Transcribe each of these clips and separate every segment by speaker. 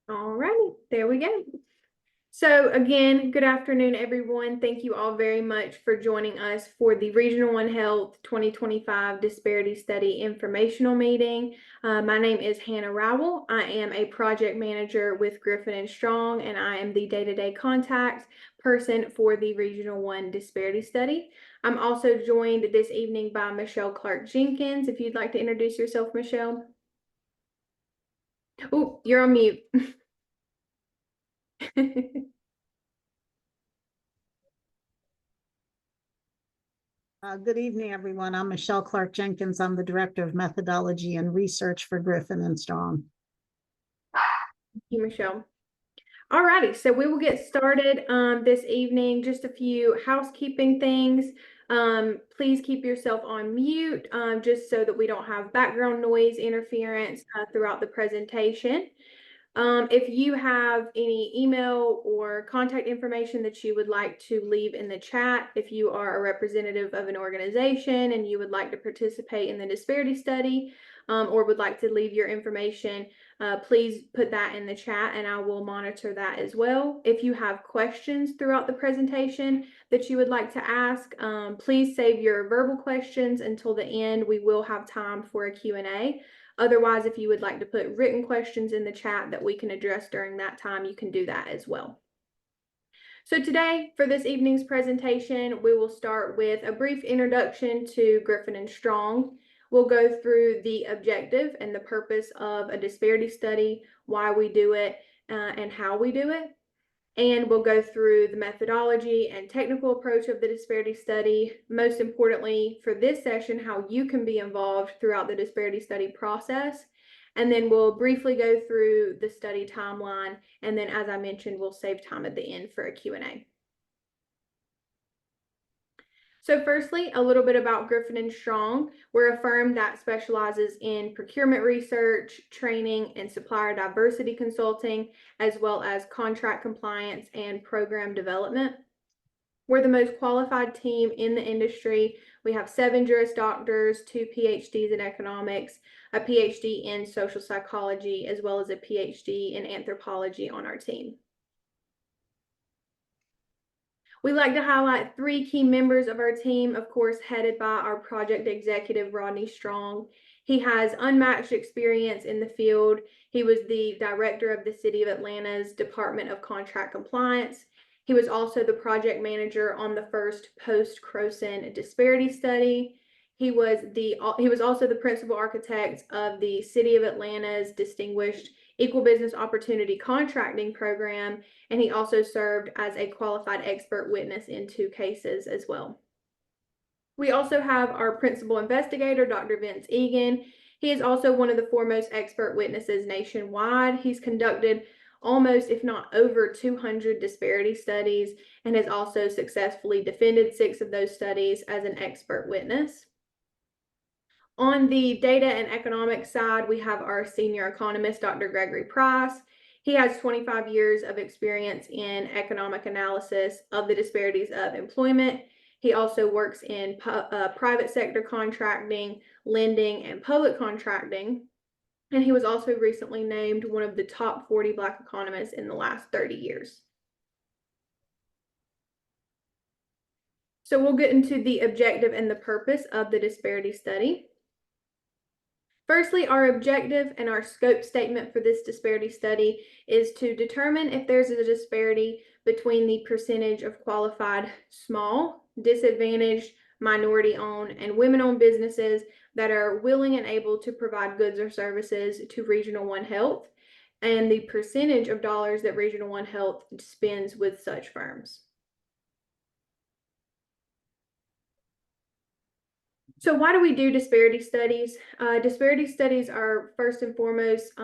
Speaker 1: All righty, there we go. So again, good afternoon, everyone. Thank you all very much for joining us for the Regional One Health 2025 Disparity Study Informational Meeting. My name is Hannah Rowell. I am a project manager with Griffin and Strong, and I am the day-to-day contact person for the Regional One Disparity Study. I'm also joined this evening by Michelle Clark Jenkins. If you'd like to introduce yourself, Michelle. Oh, you're on mute.
Speaker 2: Good evening, everyone. I'm Michelle Clark Jenkins. I'm the Director of Methodology and Research for Griffin and Strong.
Speaker 1: Thank you, Michelle. All righty, so we will get started this evening. Just a few housekeeping things. Please keep yourself on mute just so that we don't have background noise interference throughout the presentation. If you have any email or contact information that you would like to leave in the chat, if you are a representative of an organization and you would like to participate in the disparity study or would like to leave your information, please put that in the chat and I will monitor that as well. If you have questions throughout the presentation that you would like to ask, please save your verbal questions until the end. We will have time for a Q&A. Otherwise, if you would like to put written questions in the chat that we can address during that time, you can do that as well. So today, for this evening's presentation, we will start with a brief introduction to Griffin and Strong. We'll go through the objective and the purpose of a disparity study, why we do it, and how we do it. And we'll go through the methodology and technical approach of the disparity study. Most importantly, for this session, how you can be involved throughout the disparity study process. And then we'll briefly go through the study timeline. And then, as I mentioned, we'll save time at the end for a Q&A. So firstly, a little bit about Griffin and Strong. We're a firm that specializes in procurement research, training, and supplier diversity consulting, as well as contract compliance and program development. We're the most qualified team in the industry. We have 7 Juris Doctors, 2 PhDs in economics, a PhD in social psychology, as well as a PhD in anthropology on our team. We like to highlight 3 key members of our team, of course, headed by our project executive, Rodney Strong. He has unmatched experience in the field. He was the director of the City of Atlanta's Department of Contract Compliance. He was also the project manager on the first post-Croson disparity study. He was also the principal architect of the City of Atlanta's Distinguished Equal Business Opportunity Contracting Program, and he also served as a qualified expert witness in 2 cases as well. We also have our principal investigator, Dr. Vince Egan. He is also one of the foremost expert witnesses nationwide. He's conducted almost, if not over 200 disparity studies and has also successfully defended 6 of those studies as an expert witness. On the data and economics side, we have our senior economist, Dr. Gregory Price. He has 25 years of experience in economic analysis of the disparities of employment. He also works in private sector contracting, lending, and public contracting. And he was also recently named one of the top 40 Black economists in the last 30 years. So we'll get into the objective and the purpose of the disparity study. Firstly, our objective and our scope statement for this disparity study is to determine if there's a disparity between the percentage of qualified small, disadvantaged, minority-owned, and women-owned businesses that are willing and able to provide goods or services to Regional One Health, and the percentage of dollars that Regional One Health spends with such firms. So why do we do disparity studies? Disparity studies are first and foremost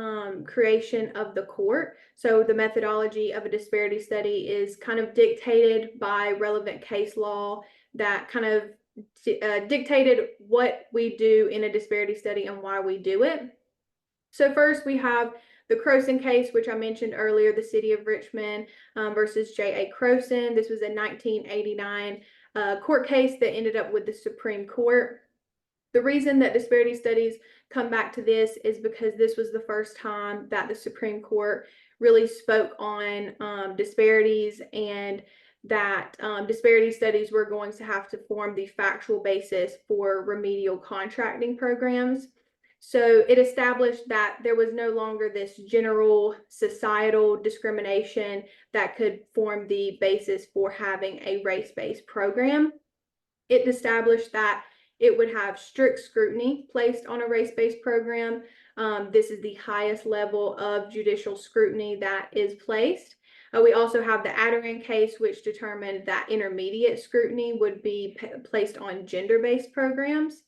Speaker 1: creation of the court. So the methodology of a disparity study is kind of dictated by relevant case law that kind of dictated what we do in a disparity study and why we do it. So first we have the Croson case, which I mentioned earlier, the City of Richmond versus J.A. Croson. This was a 1989 court case that ended up with the Supreme Court. The reason that disparity studies come back to this is because this was the first time that the Supreme Court really spoke on disparities, and that disparity studies were going to have to form the factual basis for remedial contracting programs. So it established that there was no longer this general societal discrimination that could form the basis for having a race-based program. It established that it would have strict scrutiny placed on a race-based program. This is the highest level of judicial scrutiny that is placed. We also have the Adarand case, which determined that intermediate scrutiny would be placed on gender-based programs.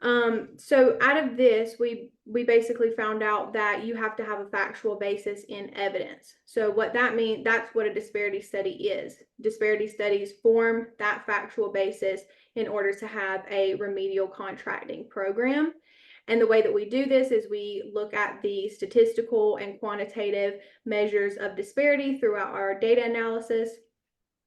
Speaker 1: So out of this, we basically found out that you have to have a factual basis in evidence. So what that means, that's what a disparity study is. Disparity studies form that factual basis in order to have a remedial contracting program. And the way that we do this is we look at the statistical and quantitative measures of disparity throughout our data analysis,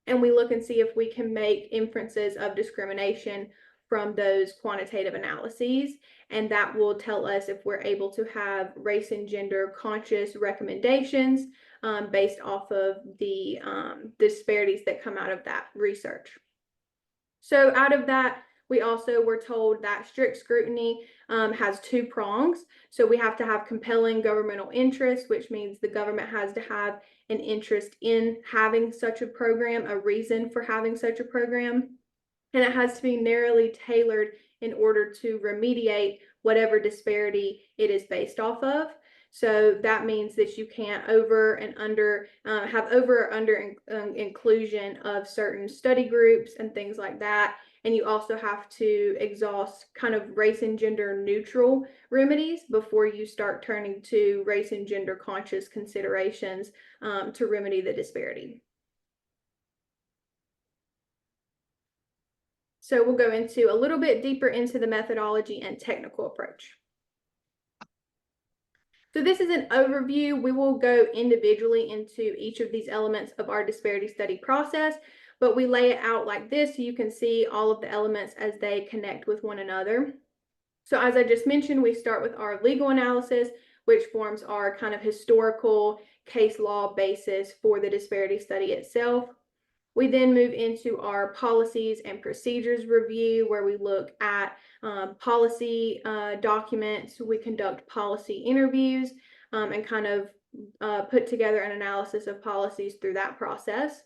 Speaker 1: and we look and see if we can make inferences of discrimination from those quantitative analyses, and that will tell us if we're able to have race and gender conscious recommendations based off of the disparities that come out of that research. So out of that, we also were told that strict scrutiny has two prongs. So we have to have compelling governmental interest, which means the government has to have an interest in having such a program, a reason for having such a program. And it has to be narrowly tailored in order to remediate whatever disparity it is based off of. So that means that you can't have over or under inclusion of certain study groups and things like that. And you also have to exhaust kind of race and gender neutral remedies before you start turning to race and gender conscious considerations to remedy the disparity. So we'll go into a little bit deeper into the methodology and technical approach. So this is an overview. We will go individually into each of these elements of our disparity study process, but we lay it out like this so you can see all of the elements as they connect with one another. So as I just mentioned, we start with our legal analysis, which forms our kind of historical case law basis for the disparity study itself. We then move into our policies and procedures review, where we look at policy documents. We conduct policy interviews and kind of put together an analysis of policies through that process.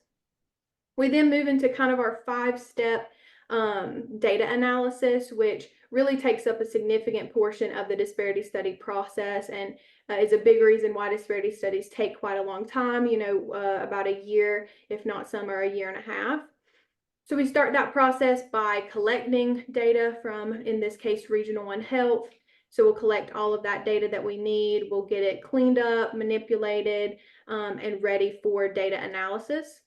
Speaker 1: We then move into kind of our 5-step data analysis, which really takes up a significant portion of the disparity study process, and is a big reason why disparity studies take quite a long time, about a year, if not some are a year and a half. So we start that process by collecting data from, in this case, Regional One Health. So we'll collect all of that data that we need. We'll get it cleaned up, manipulated, and ready for data analysis.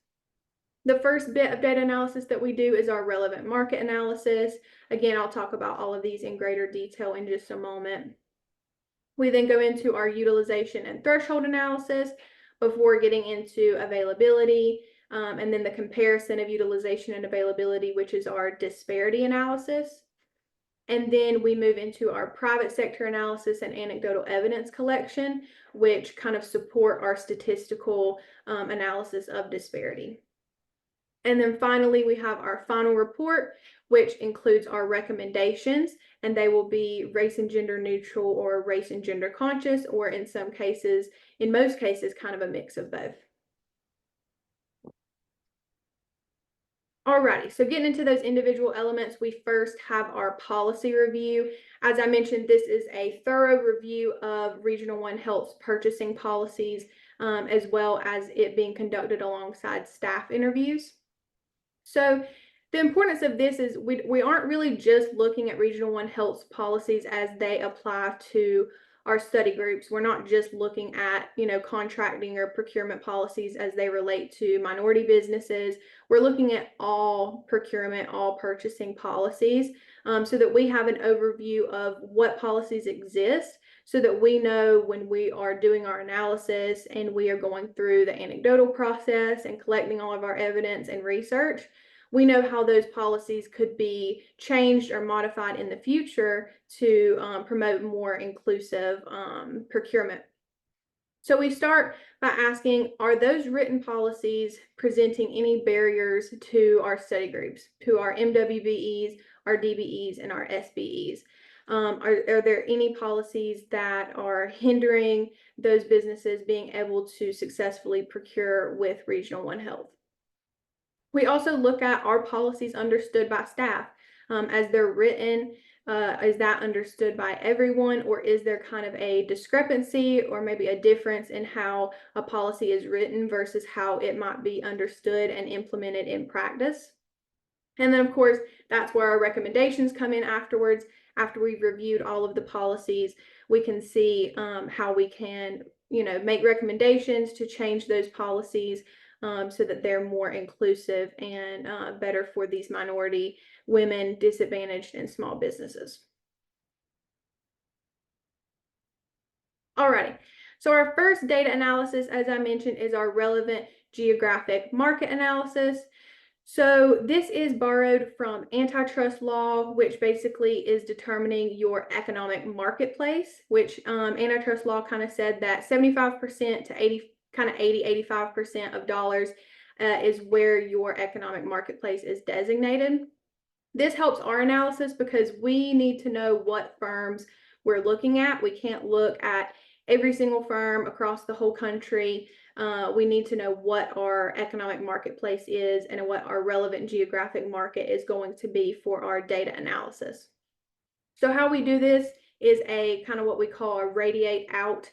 Speaker 1: The first bit of data analysis that we do is our relevant market analysis. Again, I'll talk about all of these in greater detail in just a moment. We then go into our utilization and threshold analysis before getting into availability, and then the comparison of utilization and availability, which is our disparity analysis. And then we move into our private sector analysis and anecdotal evidence collection, which kind of support our statistical analysis of disparity. And then finally, we have our final report, which includes our recommendations, and they will be race and gender neutral or race and gender conscious, or in most cases, kind of a mix of both. Alrighty, so getting into those individual elements, we first have our policy review. As I mentioned, this is a thorough review of Regional One Health's purchasing policies, as well as it being conducted alongside staff interviews. So the importance of this is we aren't really just looking at Regional One Health's policies as they apply to our study groups. We're not just looking at, contracting or procurement policies as they relate to minority businesses. We're looking at all procurement, all purchasing policies, so that we have an overview of what policies exist, so that we know when we are doing our analysis and we are going through the anecdotal process and collecting all of our evidence and research, we know how those policies could be changed or modified in the future to promote more inclusive procurement. So we start by asking, are those written policies presenting any barriers to our study groups, to our MWBEs, our DBEs, and our SBEs? Are there any policies that are hindering those businesses being able to successfully procure with Regional One Health? We also look at our policies understood by staff as they're written. Is that understood by everyone, or is there kind of a discrepancy or maybe a difference in how a policy is written versus how it might be understood and implemented in practice? And then, of course, that's where our recommendations come in afterwards. After we've reviewed all of the policies, we can see how we can, make recommendations to change those policies so that they're more inclusive and better for these minority, women, disadvantaged, and small businesses. Alrighty, so our first data analysis, as I mentioned, is our relevant geographic market analysis. So this is borrowed from antitrust law, which basically is determining your economic marketplace, which antitrust law kind of said that 75% to 85% of dollars is where your economic marketplace is designated. This helps our analysis because we need to know what firms we're looking at. We can't look at every single firm across the whole country. We need to know what our economic marketplace is and what our relevant geographic market is going to be for our data analysis. So how we do this is a kind of what we call a radiate out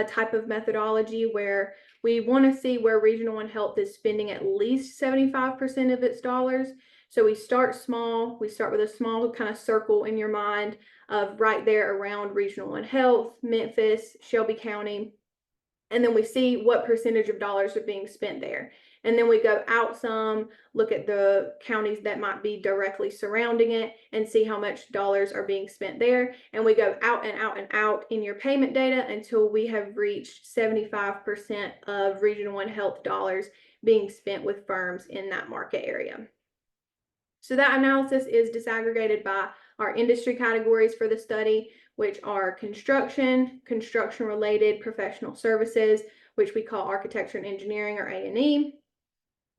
Speaker 1: type of methodology, where we want to see where Regional One Health is spending at least 75% of its dollars. So we start small. We start with a small kind of circle in your mind of right there around Regional One Health, Memphis, Shelby County, and then we see what percentage of dollars are being spent there. And then we go out some, look at the counties that might be directly surrounding it and see how much dollars are being spent there. And we go out and out and out in your payment data until we have reached 75% of Regional One Health dollars being spent with firms in that market area. So that analysis is disaggregated by our industry categories for the study, which are construction, construction-related professional services, which we call architecture and engineering, or A&E.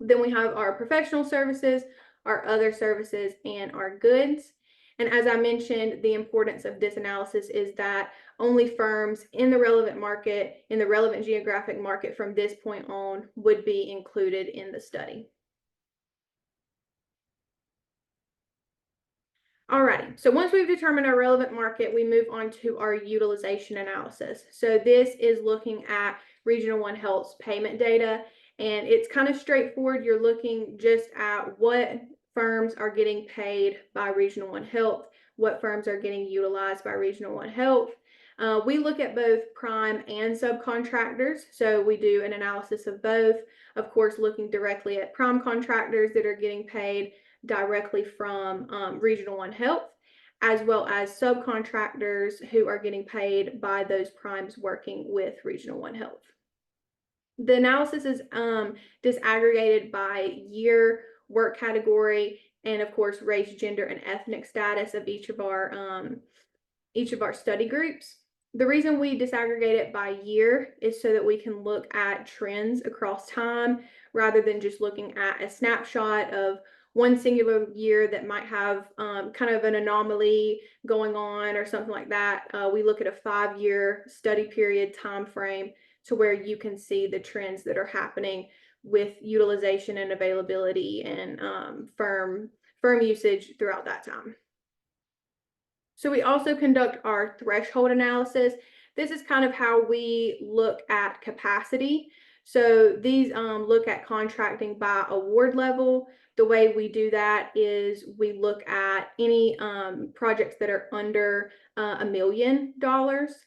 Speaker 1: Then we have our professional services, our other services, and our goods. And as I mentioned, the importance of this analysis is that only firms in the relevant market, in the relevant geographic market from this point on, would be included in the study. Alrighty, so once we've determined our relevant market, we move on to our utilization analysis. So this is looking at Regional One Health's payment data, and it's kind of straightforward. You're looking just at what firms are getting paid by Regional One Health, what firms are getting utilized by Regional One Health. We look at both prime and subcontractors, so we do an analysis of both. Of course, looking directly at prime contractors that are getting paid directly from Regional One Health, as well as subcontractors who are getting paid by those primes working with Regional One Health. The analysis is disaggregated by year, work category, and of course race, gender, and ethnic status of each of our study groups. The reason we disaggregate it by year is so that we can look at trends across time rather than just looking at a snapshot of one singular year that might have kind of an anomaly going on or something like that. We look at a 5-year study period time frame to where you can see the trends that are happening with utilization and availability and firm usage throughout that time. So we also conduct our threshold analysis. This is kind of how we look at capacity. So these look at contracting by award level. The way we do that is we look at any projects that are under $1 million.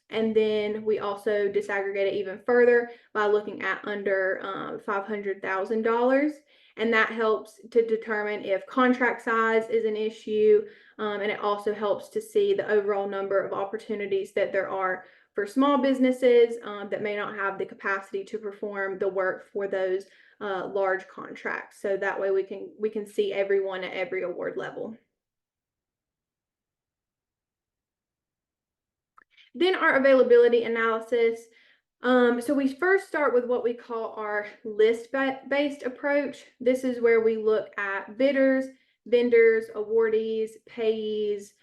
Speaker 1: And then we also disaggregate it even further by looking at under $500,000. And that helps to determine if contract size is an issue. And it also helps to see the overall number of opportunities that there are for small businesses that may not have the capacity to perform the work for those large contracts. So that way we can see everyone at every award level. Then our availability analysis. So we first start with what we call our list-based approach. This is where we look at bidders, vendors, awardees, payees,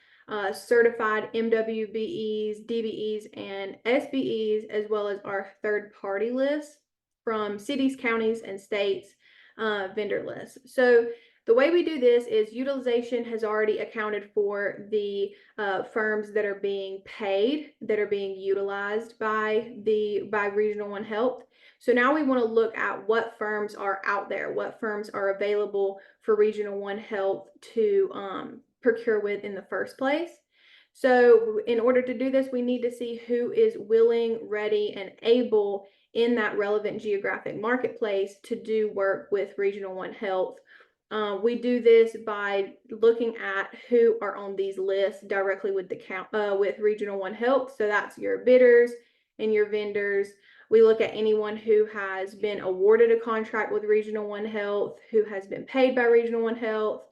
Speaker 1: certified MWBEs, DBEs, and SBEs, as well as our third-party lists from cities, counties, and states vendor lists. So the way we do this is utilization has already accounted for the firms that are being paid, that are being utilized by Regional One Health. So now we want to look at what firms are out there, what firms are available for Regional One Health to procure with in the first place. So in order to do this, we need to see who is willing, ready, and able in that relevant geographic marketplace to do work with Regional One Health. We do this by looking at who are on these lists directly with with Regional One Health. So that's your bidders and your vendors. We look at anyone who has been awarded a contract with Regional One Health, who has been paid by Regional One Health,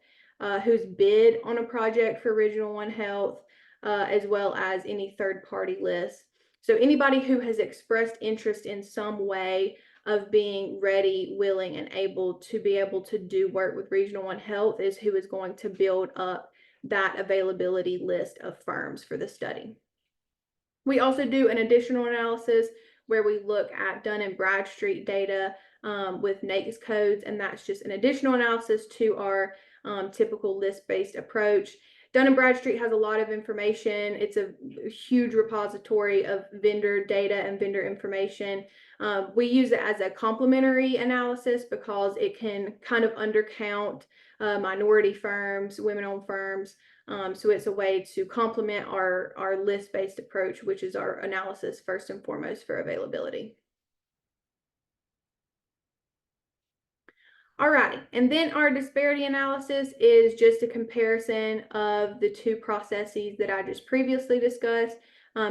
Speaker 1: who's bid on a project for Regional One Health, as well as any third-party lists. So anybody who has expressed interest in some way of being ready, willing, and able to do work with Regional One Health is who is going to build up that availability list of firms for the study. We also do an additional analysis where we look at Dun & Bradstreet data with NAICS codes, and that's just an additional analysis to our typical list-based approach. Dun & Bradstreet has a lot of information. It's a huge repository of vendor data and vendor information. We use it as a complementary analysis because it can kind of undercount minority firms, women-owned firms. So it's a way to complement our list-based approach, which is our analysis first and foremost for availability. Alrighty, and then our disparity analysis is just a comparison of the two processes that I just previously discussed,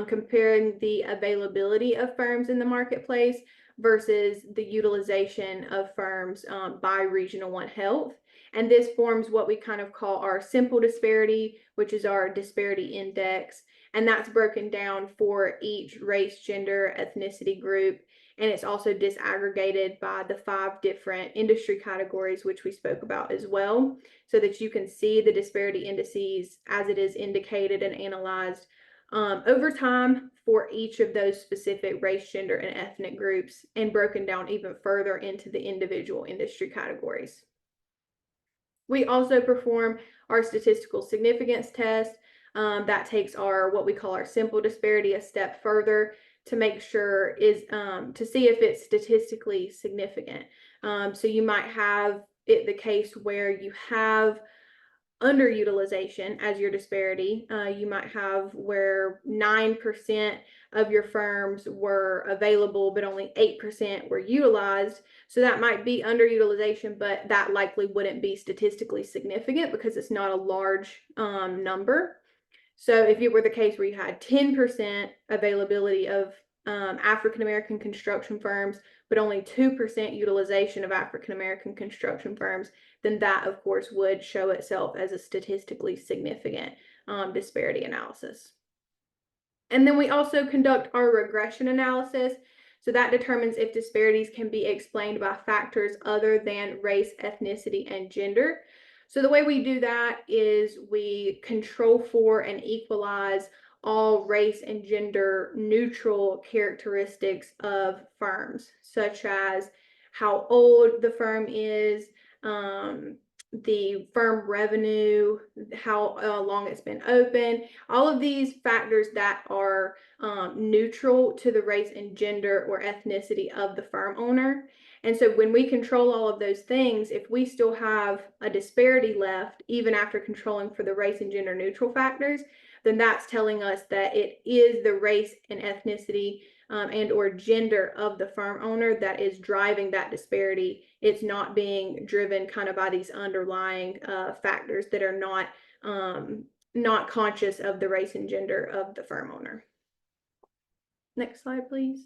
Speaker 1: comparing the availability of firms in the marketplace versus the utilization of firms by Regional One Health. And this forms what we kind of call our simple disparity, which is our disparity index. And that's broken down for each race, gender, ethnicity group. And it's also disaggregated by the 5 different industry categories, which we spoke about as well, so that you can see the disparity indices as it is indicated and analyzed over time for each of those specific race, gender, and ethnic groups, and broken down even further into the individual industry categories. We also perform our statistical significance test. That takes what we call our simple disparity a step further to make sure to see if it's statistically significant. So you might have the case where you have underutilization as your disparity. You might have where 9% of your firms were available, but only 8% were utilized. So that might be underutilization, but that likely wouldn't be statistically significant because it's not a large number. So if it were the case where you had 10% availability of African-American construction firms, but only 2% utilization of African-American construction firms, then that, of course, would show itself as a statistically significant disparity analysis. And then we also conduct our regression analysis. So that determines if disparities can be explained by factors other than race, ethnicity, and gender. So the way we do that is we control for and equalize all race and gender neutral characteristics of firms, such as how old the firm is, the firm revenue, how long it's been open, all of these factors that are neutral to the race and gender or ethnicity of the firm owner. And so when we control all of those things, if we still have a disparity left, even after controlling for the race and gender neutral factors, then that's telling us that it is the race and ethnicity and or gender of the firm owner that is driving that disparity. It's not being driven kind of by these underlying factors that are not conscious of the race and gender of the firm owner. Next slide, please.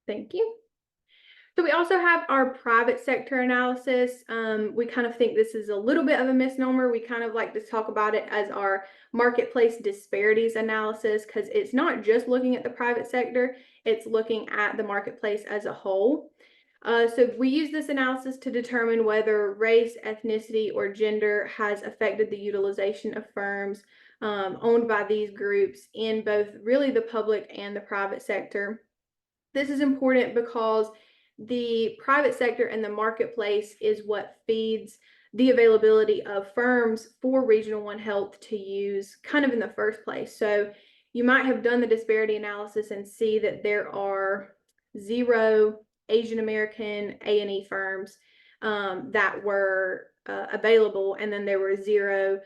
Speaker 1: Thank you. So we also have our private sector analysis. We kind of think this is a little bit of a misnomer. We kind of like to talk about it as our marketplace disparities analysis because it's not just looking at the private sector, it's looking at the marketplace as a whole. So we use this analysis to determine whether race, ethnicity, or gender has affected the utilization of firms owned by these groups in both really the public and the private sector. This is important because the private sector and the marketplace is what feeds the availability of firms for Regional One Health to use kind of in the first place. So you might have done the disparity analysis and see that there are 0 Asian American A&E firms that were available, and then there were 0%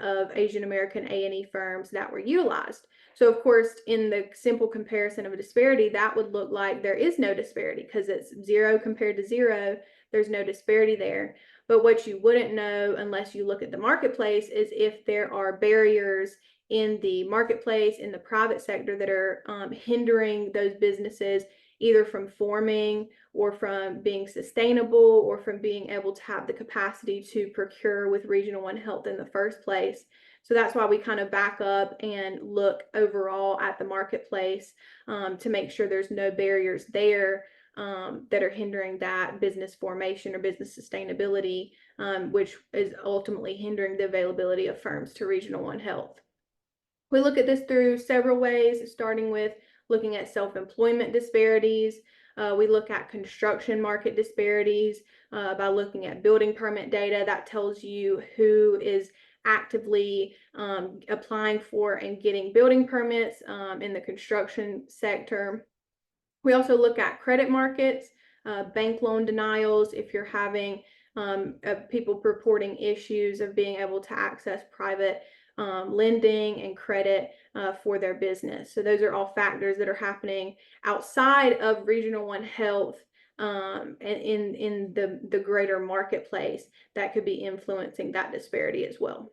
Speaker 1: of Asian American A&E firms that were utilized. So of course, in the simple comparison of a disparity, that would look like there is no disparity because it's 0 compared to 0. There's no disparity there. But what you wouldn't know unless you look at the marketplace is if there are barriers in the marketplace, in the private sector that are hindering those businesses either from forming or from being sustainable or from being able to have the capacity to procure with Regional One Health in the first place. So that's why we kind of back up and look overall at the marketplace to make sure there's no barriers there that are hindering that business formation or business sustainability, which is ultimately hindering the availability of firms to Regional One Health. We look at this through several ways, starting with looking at self-employment disparities. We look at construction market disparities by looking at building permit data. That tells you who is actively applying for and getting building permits in the construction sector. We also look at credit markets, bank loan denials, if you're having people reporting issues of being able to access private lending and credit for their business. So those are all factors that are happening outside of Regional One Health in the greater marketplace that could be influencing that disparity as well.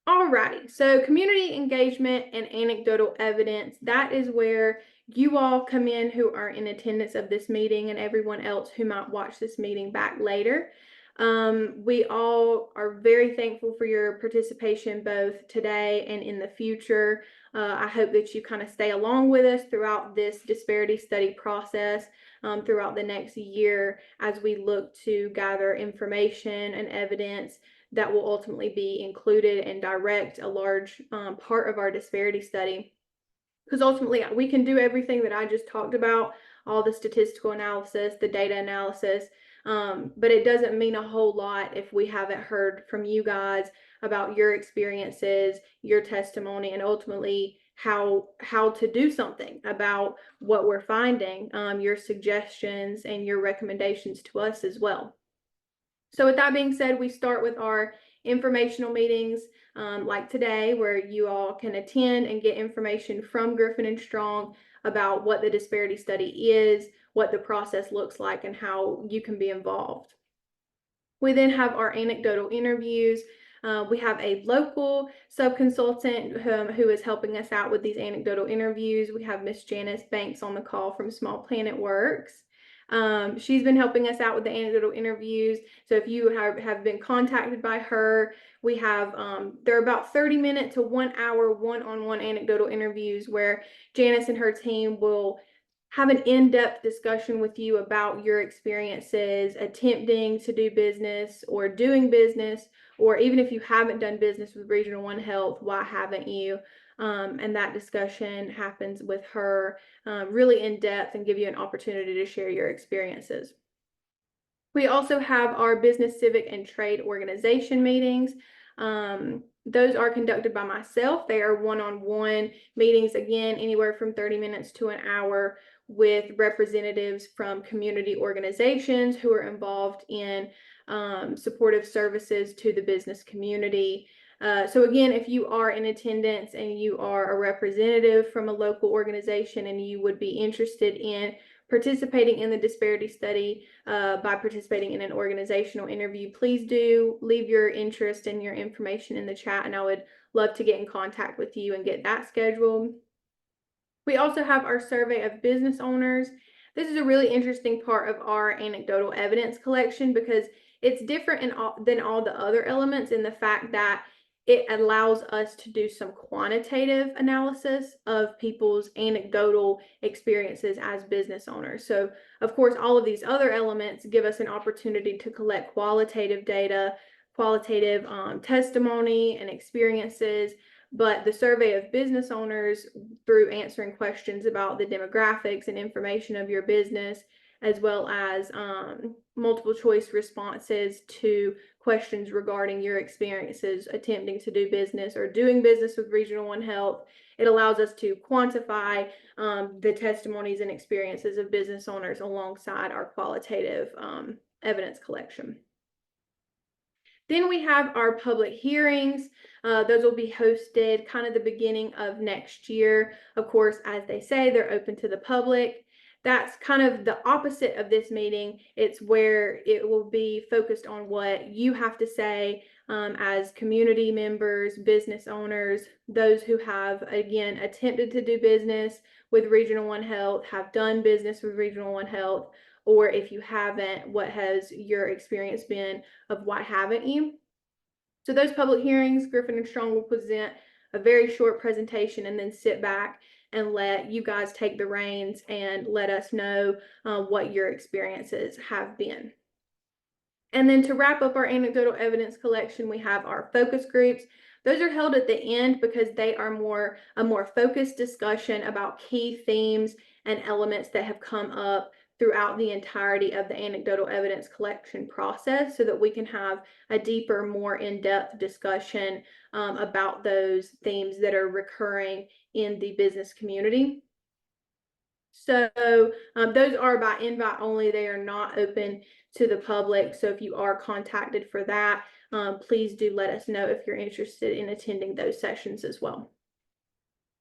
Speaker 1: Alrighty, so community engagement and anecdotal evidence, that is where you all come in who are in attendance of this meeting and everyone else who might watch this meeting back later. We all are very thankful for your participation both today and in the future. I hope that you kind of stay along with us throughout this disparity study process throughout the next year as we look to gather information and evidence that will ultimately be included and direct a large part of our disparity study. Because ultimately we can do everything that I just talked about, all the statistical analysis, the data analysis, but it doesn't mean a whole lot if we haven't heard from you guys about your experiences, your testimony, and ultimately how to do something about what we're finding, your suggestions and your recommendations to us as well. So with that being said, we start with our informational meetings like today, where you all can attend and get information from Griffin and Strong about what the disparity study is, what the process looks like, and how you can be involved. We then have our anecdotal interviews. We have a local sub-consultant who is helping us out with these anecdotal interviews. We have Miss Janice Banks on the call from Small Planet Works. She's been helping us out with the anecdotal interviews. So if you have been contacted by her, we have, they're about 30-minute to 1 hour one-on-one anecdotal interviews where Janice and her team will have an in-depth discussion with you about your experiences attempting to do business or doing business, or even if you haven't done business with Regional One Health, why haven't you? And that discussion happens with her really in depth and give you an opportunity to share your experiences. We also have our business, civic, and trade organization meetings. Those are conducted by myself. They are one-on-one meetings, again, anywhere from 30 minutes to an hour with representatives from community organizations who are involved in supportive services to the business community. So again, if you are in attendance and you are a representative from a local organization and you would be interested in participating in the disparity study by participating in an organizational interview, please do leave your interest and your information in the chat, and I would love to get in contact with you and get that scheduled. We also have our survey of business owners. This is a really interesting part of our anecdotal evidence collection because it's different than all the other elements in the fact that it allows us to do some quantitative analysis of people's anecdotal experiences as business owners. So, of course, all of these other elements give us an opportunity to collect qualitative data, qualitative testimony and experiences. But the survey of business owners, through answering questions about the demographics and information of your business, as well as multiple choice responses to questions regarding your experiences attempting to do business or doing business with Regional One Health. It allows us to quantify the testimonies and experiences of business owners alongside our qualitative evidence collection. Then we have our public hearings. Those will be hosted kind of the beginning of next year. Of course, as they say, they're open to the public. That's kind of the opposite of this meeting. It's where it will be focused on what you have to say as community members, business owners, those who have, again, attempted to do business with Regional One Health, have done business with Regional One Health, or if you haven't, what has your experience been of why haven't you? So those public hearings, Griffin and Strong will present a very short presentation and then sit back and let you guys take the reins and let us know what your experiences have been. And then to wrap up our anecdotal evidence collection, we have our focus groups. Those are held at the end because they are a more focused discussion about key themes and elements that have come up throughout the entirety of the anecdotal evidence collection process so that we can have a deeper, more in-depth discussion about those themes that are recurring in the business community. So those are by invite only. They are not open to the public. So if you are contacted for that, please do let us know if you're interested in attending those sessions as well.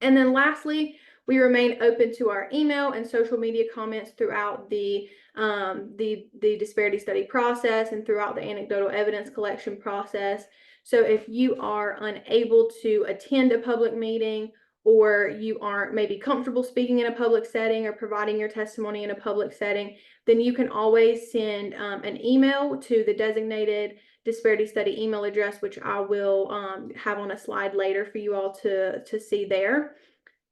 Speaker 1: And then lastly, we remain open to our email and social media comments throughout the disparity study process and throughout the anecdotal evidence collection process. So if you are unable to attend a public meeting, or you aren't maybe comfortable speaking in a public setting or providing your testimony in a public setting, then you can always send an email to the designated disparity study email address, which I will have on a slide later for you all to see there.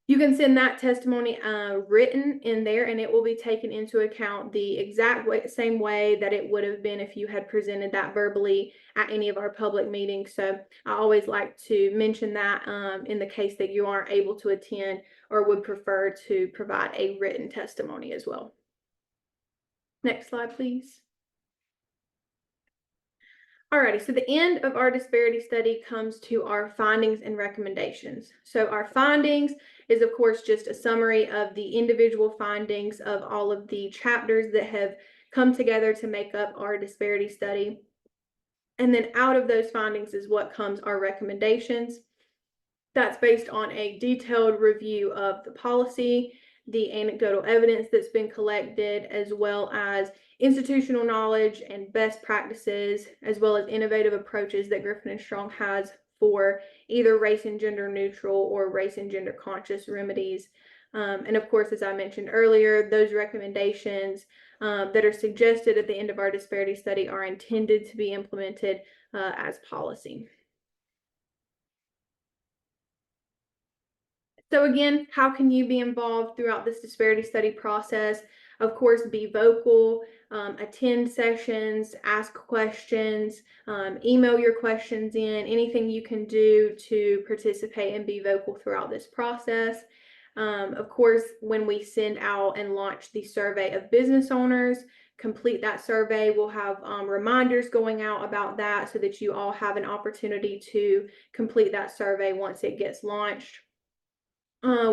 Speaker 1: You can send that testimony written in there, and it will be taken into account the exact same way that it would have been if you had presented that verbally at any of our public meetings. So I always like to mention that in the case that you aren't able to attend or would prefer to provide a written testimony as well. Next slide, please. Alrighty, so the end of our disparity study comes to our findings and recommendations. So our findings is, of course, just a summary of the individual findings of all of the chapters that have come together to make up our disparity study. And then out of those findings is what comes our recommendations. That's based on a detailed review of the policy, the anecdotal evidence that's been collected, as well as institutional knowledge and best practices, as well as innovative approaches that Griffin and Strong has for either race and gender neutral or race and gender conscious remedies. And of course, as I mentioned earlier, those recommendations that are suggested at the end of our disparity study are intended to be implemented as policy. So again, how can you be involved throughout this disparity study process? Of course, be vocal, attend sessions, ask questions, email your questions in, anything you can do to participate and be vocal throughout this process. Of course, when we send out and launch the survey of business owners, complete that survey. We'll have reminders going out about that so that you all have an opportunity to complete that survey once it gets launched.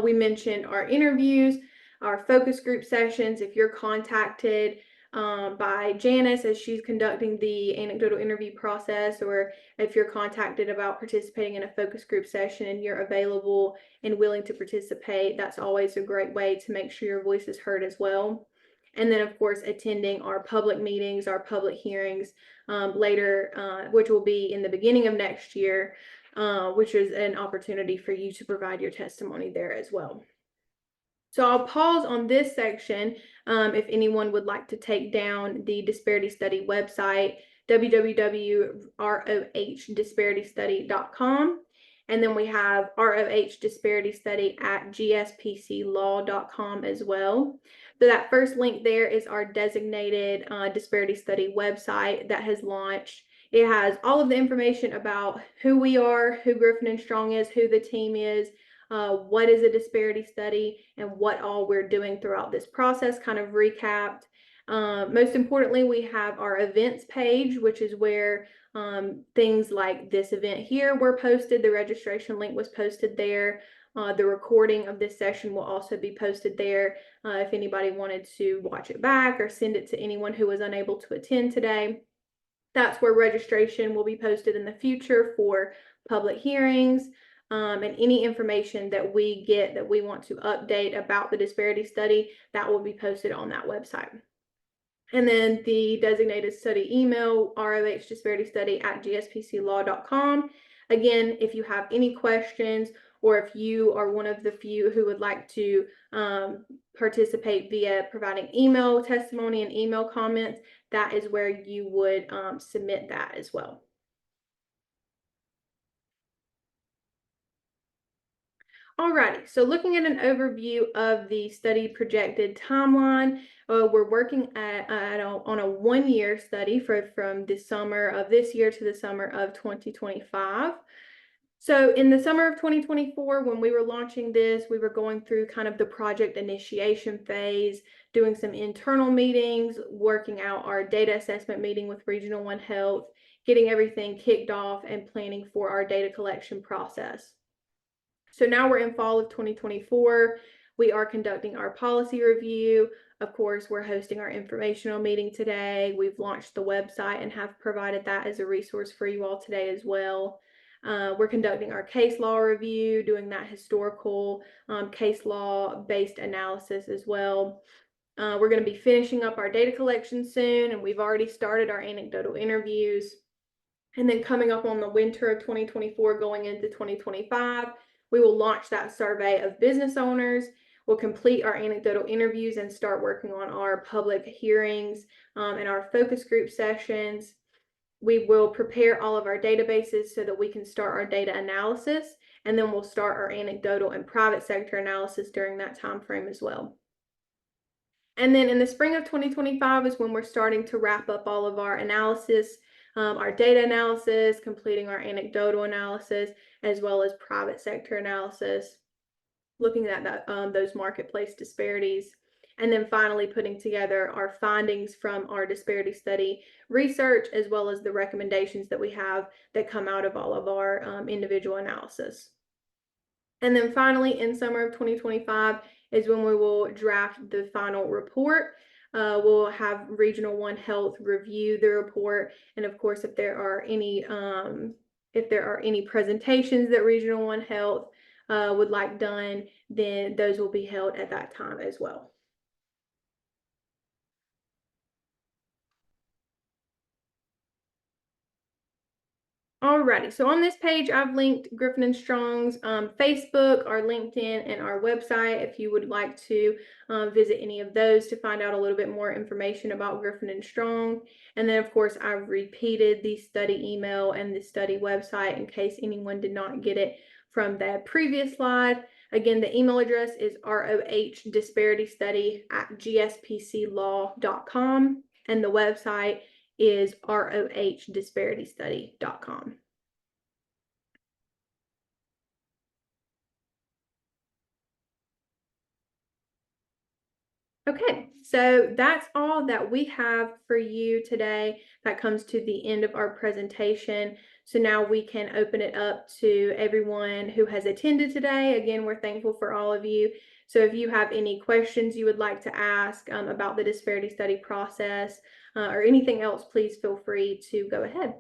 Speaker 1: We mentioned our interviews, our focus group sessions. If you're contacted by Janice as she's conducting the anecdotal interview process, or if you're contacted about participating in a focus group session and you're available and willing to participate, that's always a great way to make sure your voice is heard as well. And then, of course, attending our public meetings, our public hearings later, which will be in the beginning of next year. Which is an opportunity for you to provide your testimony there as well. So I'll pause on this section if anyone would like to take down the Disparity Study website, www.rohddisparitystudy.com. And then we have ROH Disparity Study at gspclaw.com as well. So that first link there is our designated Disparity Study website that has launched. It has all of the information about who we are, who Griffin and Strong is, who the team is, what is a disparity study, and what all we're doing throughout this process, kind of recapped. Most importantly, we have our events page, which is where things like this event here were posted. The registration link was posted there. The recording of this session will also be posted there if anybody wanted to watch it back or send it to anyone who was unable to attend today. That's where registration will be posted in the future for public hearings. And any information that we get that we want to update about the disparity study, that will be posted on that website. And then the designated study email, rohddisparitystudy@gspclaw.com. Again, if you have any questions, or if you are one of the few who would like to participate via providing email testimony and email comments, that is where you would submit that as well. Alrighty, so looking at an overview of the study projected timeline, we're working on a 1-year study from the summer of this year to the summer of 2025. So in the summer of 2024, when we were launching this, we were going through kind of the project initiation phase, doing some internal meetings, working out our data assessment meeting with Regional One Health, getting everything kicked off, and planning for our data collection process. So now we're in fall of 2024. We are conducting our policy review. Of course, we're hosting our informational meeting today. We've launched the website and have provided that as a resource for you all today as well. We're conducting our case law review, doing that historical case law based analysis as well. We're going to be finishing up our data collection soon, and we've already started our anecdotal interviews. And then coming up on the winter of 2024, going into 2025, we will launch that survey of business owners. We'll complete our anecdotal interviews and start working on our public hearings and our focus group sessions. We will prepare all of our databases so that we can start our data analysis, and then we'll start our anecdotal and private sector analysis during that time frame as well. And then in the spring of 2025 is when we're starting to wrap up all of our analysis, our data analysis, completing our anecdotal analysis, as well as private sector analysis, looking at those marketplace disparities. And then finally putting together our findings from our disparity study research, as well as the recommendations that we have that come out of all of our individual analysis. And then finally, in summer of 2025 is when we will draft the final report. We'll have Regional One Health review the report, and of course, if there are any presentations that Regional One Health would like done, then those will be held at that time as well. Alrighty, so on this page, I've linked Griffin and Strong's Facebook, our LinkedIn, and our website if you would like to visit any of those to find out a little bit more information about Griffin and Strong. And then, of course, I've repeated the study email and the study website in case anyone did not get it from that previous slide. Again, the email address is rohddisparitystudy@gspclaw.com, and the website is rohddisparitystudy.com. Okay, so that's all that we have for you today. That comes to the end of our presentation. So now we can open it up to everyone who has attended today. Again, we're thankful for all of you. So if you have any questions you would like to ask about the disparity study process or anything else, please feel free to go ahead.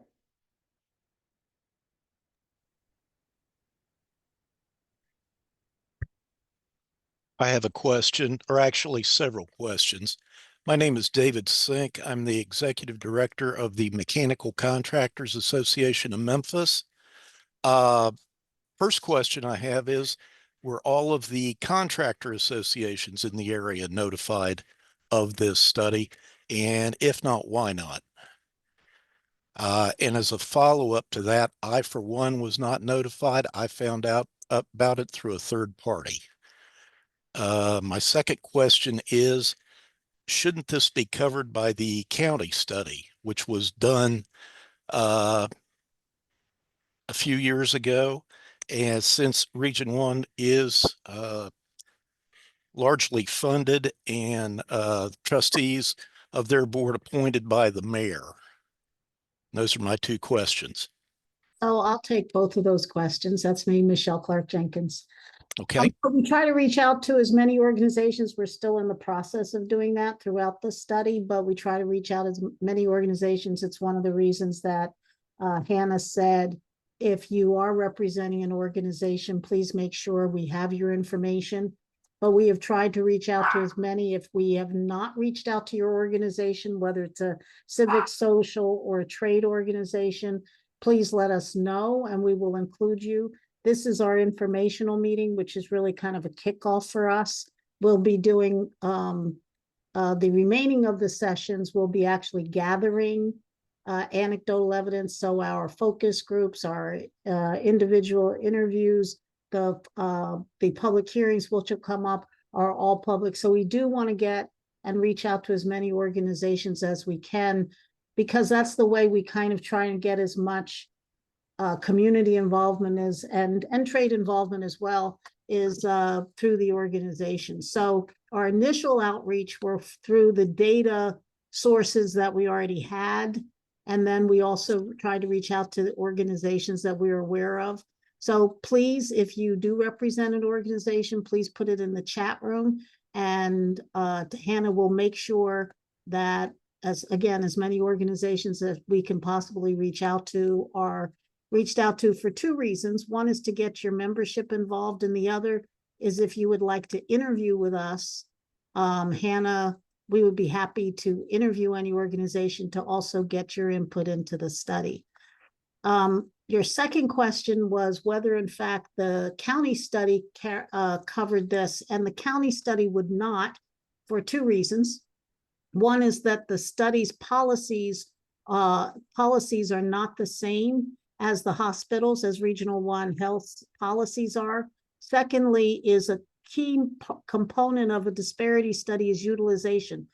Speaker 3: I have a question, or actually several questions. My name is David Sink. I'm the Executive Director of the Mechanical Contractors Association of Memphis. First question I have is, were all of the contractor associations in the area notified of this study? And if not, why not? And as a follow-up to that, I, for one, was not notified. I found out about it through a third party. My second question is, shouldn't this be covered by the county study, which was done a few years ago? And since Region 1 is largely funded and trustees of their board appointed by the mayor. Those are my two questions.
Speaker 2: Oh, I'll take both of those questions. That's me, Michelle Clark Jenkins.
Speaker 3: Okay.
Speaker 2: We try to reach out to as many organizations. We're still in the process of doing that throughout the study, but we try to reach out as many organizations. It's one of the reasons that Hannah said, if you are representing an organization, please make sure we have your information. But we have tried to reach out to as many. If we have not reached out to your organization, whether it's a civic, social, or a trade organization, please let us know and we will include you. This is our informational meeting, which is really kind of a kickoff for us. We'll be doing the remaining of the sessions. We'll be actually gathering anecdotal evidence. So our focus groups, our individual interviews, the public hearings which will come up are all public. So we do want to get and reach out to as many organizations as we can, because that's the way we kind of try and get as much community involvement as and trade involvement as well is through the organization. So our initial outreach were through the data sources that we already had. And then we also tried to reach out to the organizations that we are aware of. So please, if you do represent an organization, please put it in the chat room. And Hannah will make sure that, as many organizations as we can possibly reach out to are reached out to for two reasons. One is to get your membership involved, and the other is if you would like to interview with us, Hannah, we would be happy to interview any organization to also get your input into the study. Your second question was whether, in fact, the county study covered this, and the county study would not, for two reasons. One is that the study's policies are not the same as the hospitals, as Regional 1 health policies are. Secondly, is a key component of a disparity study is utilization.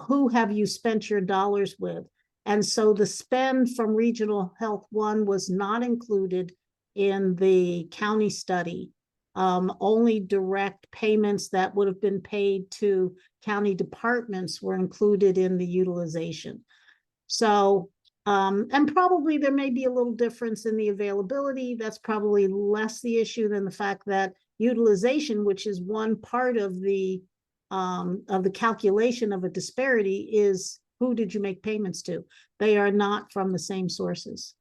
Speaker 2: Who have you spent your dollars with? And so the spend from Regional Health 1 was not included in the county study. Only direct payments that would have been paid to county departments were included in the utilization. So, and probably there may be a little difference in the availability. That's probably less the issue than the fact that utilization, which is one part of the calculation of a disparity, is who did you make payments to? They are not from the same sources.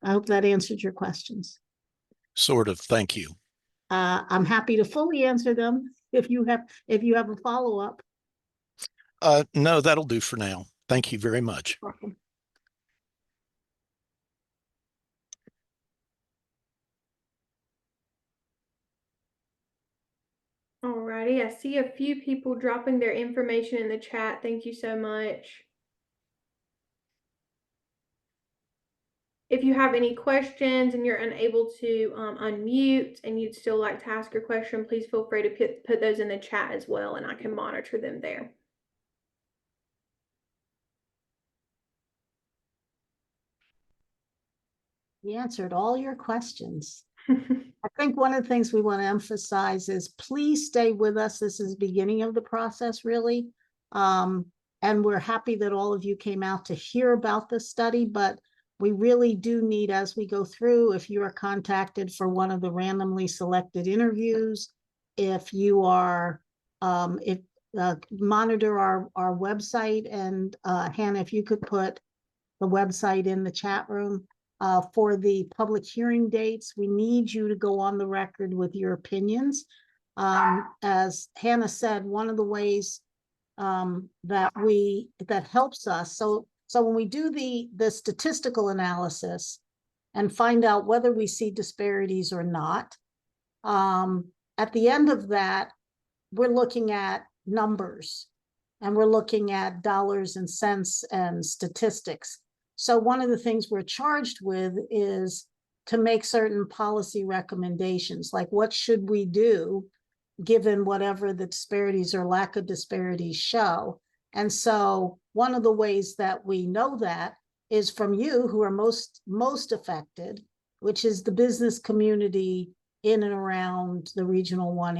Speaker 2: I hope that answered your questions.
Speaker 3: Sort of, thank you.
Speaker 2: I'm happy to fully answer them if you have a follow-up.
Speaker 3: No, that'll do for now. Thank you very much.
Speaker 2: Welcome.
Speaker 1: Alrighty, I see a few people dropping their information in the chat. Thank you so much. If you have any questions and you're unable to unmute and you'd still like to ask your question, please feel free to put those in the chat as well, and I can monitor them there.
Speaker 2: We answered all your questions. I think one of the things we want to emphasize is please stay with us. This is the beginning of the process, really. And we're happy that all of you came out to hear about this study, but we really do need, as we go through, if you are contacted for one of the randomly selected interviews, if you are, monitor our website, and Hannah, if you could put the website in the chat room. For the public hearing dates, we need you to go on the record with your opinions. As Hannah said, one of the ways that helps us, so when we do the statistical analysis and find out whether we see disparities or not, At the end of that, we're looking at numbers and we're looking at dollars and cents and statistics. So one of the things we're charged with is to make certain policy recommendations, like what should we do given whatever the disparities or lack of disparities show. And so one of the ways that we know that is from you who are most affected, which is the business community in and around the regional one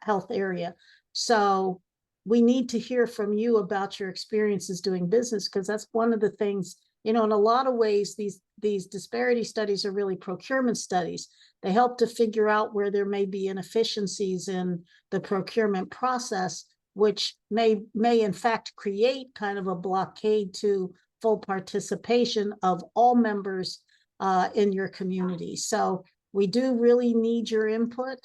Speaker 2: health area. So we need to hear from you about your experiences doing business, because that's one of the things, in a lot of ways, these disparity studies are really procurement studies. They help to figure out where there may be inefficiencies in the procurement process, which may in fact create kind of a blockade to full participation of all members in your community. So we do really need your input.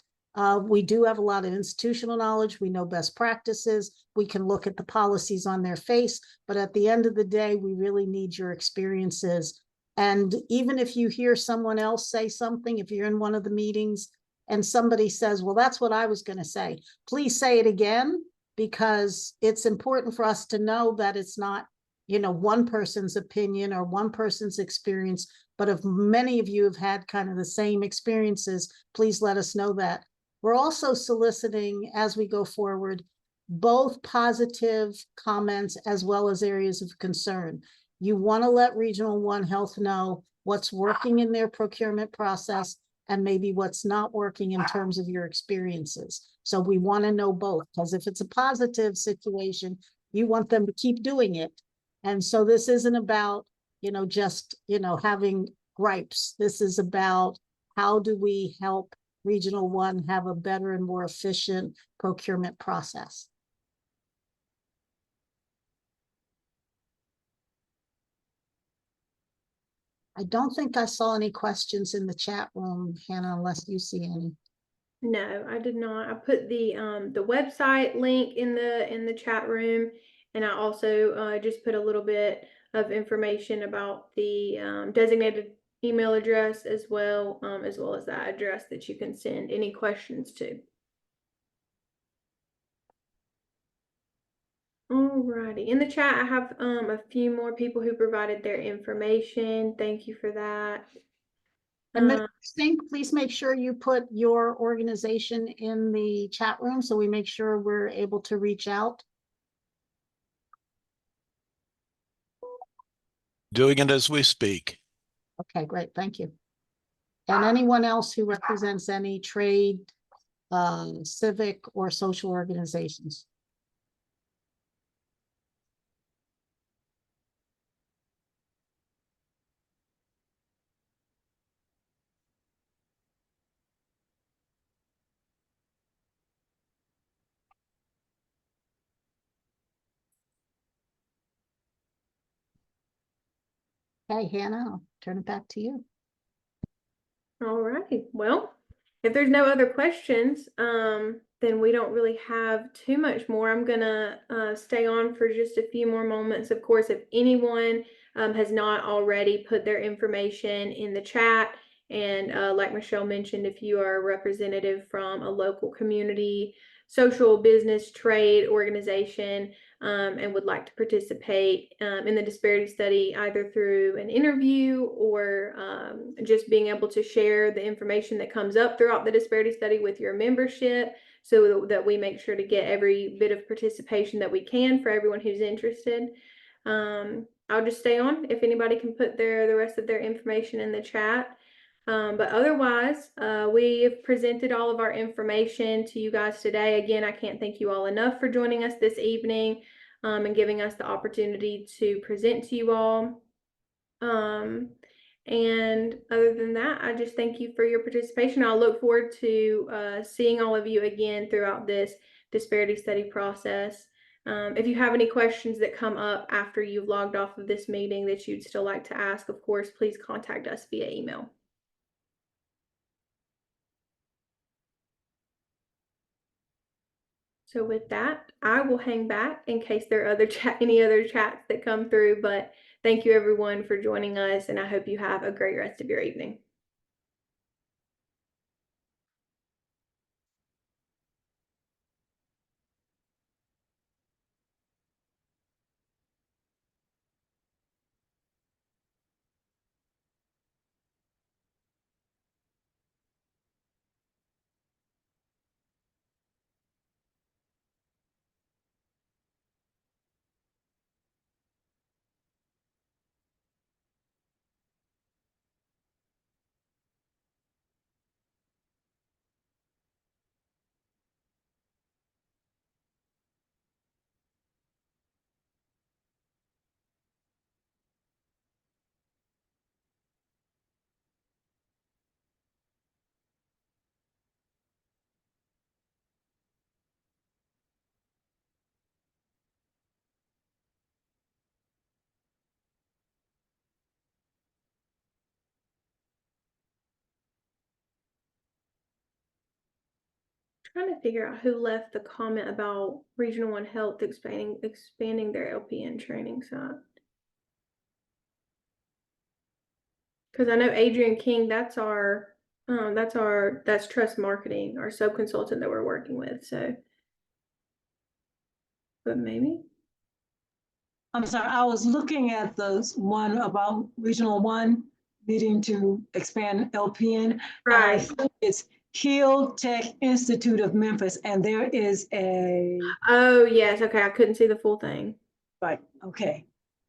Speaker 2: We do have a lot of institutional knowledge. We know best practices. We can look at the policies on their face, but at the end of the day, we really need your experiences. And even if you hear someone else say something, if you're in one of the meetings and somebody says, well, that's what I was going to say, please say it again, because it's important for us to know that it's not, one person's opinion or one person's experience, but if many of you have had kind of the same experiences, please let us know that. We're also soliciting, as we go forward, both positive comments as well as areas of concern. You want to let Regional One Health know what's working in their procurement process and maybe what's not working in terms of your experiences. So we want to know both, because if it's a positive situation, you want them to keep doing it. And so this isn't about, just, having gripes. This is about how do we help Regional One have a better and more efficient procurement process. I don't think I saw any questions in the chat room, Hannah, unless you see any.
Speaker 1: No, I did not. I put the website link in the chat room, and I also just put a little bit of information about the designated email address as well as that address that you can send any questions to. Alrighty, in the chat I have a few more people who provided their information. Thank you for that.
Speaker 2: And please make sure you put your organization in the chat room so we make sure we're able to reach out.
Speaker 3: Doing it as we speak.
Speaker 2: Okay, great. Thank you. And anyone else who represents any trade, civic, or social organizations. Okay, Hannah, I'll turn it back to you.
Speaker 1: All right. Well, if there's no other questions, then we don't really have too much more. I'm gonna stay on for just a few more moments. Of course, if anyone has not already put their information in the chat, and like Michelle mentioned, if you are a representative from a local community, social, business, trade organization, and would like to participate in the disparity study, either through an interview or just being able to share the information that comes up throughout the disparity study with your membership, so that we make sure to get every bit of participation that we can for everyone who's interested. I'll just stay on if anybody can put the rest of their information in the chat. But otherwise, we have presented all of our information to you guys today. Again, I can't thank you all enough for joining us this evening and giving us the opportunity to present to you all. And other than that, I just thank you for your participation. I'll look forward to seeing all of you again throughout this disparity study process. If you have any questions that come up after you've logged off of this meeting that you'd still like to ask, of course, please contact us via email. So with that, I will hang back in case there are any other chats that come through, but thank you everyone for joining us, and I hope you have a great rest of your evening. Trying to figure out who left the comment about Regional One Health expanding their LPN training site. Because I know Adrian King, that's Trust Marketing, our sub consultant that we're working with. So, but maybe.
Speaker 4: I'm sorry, I was looking at the one about Regional One needing to expand LPN. And I
Speaker 1: Right.
Speaker 4: think it's Heal Tech Institute of Memphis, and there is a,
Speaker 1: Oh yes. Okay, I couldn't see the full thing.
Speaker 4: right, okay.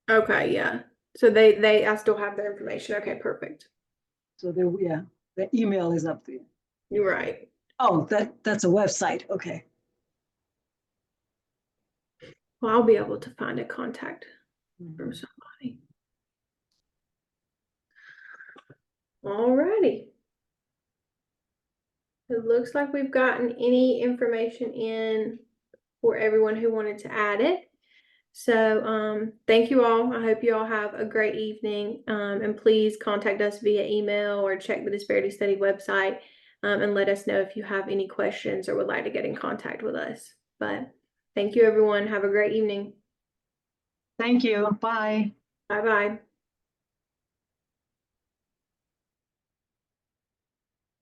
Speaker 1: Okay, yeah. So I still have their information. Okay, perfect.
Speaker 4: So there, yeah, the email is up there.
Speaker 1: You're right.
Speaker 4: Oh, that's a website, okay.
Speaker 1: Well, I'll be able to find a contact from somebody. Alrighty. It looks like we've gotten any information in for everyone who wanted to add it. So thank you all. I hope you all have a great evening. And please contact us via email or check the Disparity Study website and let us know if you have any questions or would like to get in contact with us. But thank you, everyone. Have a great evening.
Speaker 4: Thank you, bye.
Speaker 1: Bye-bye.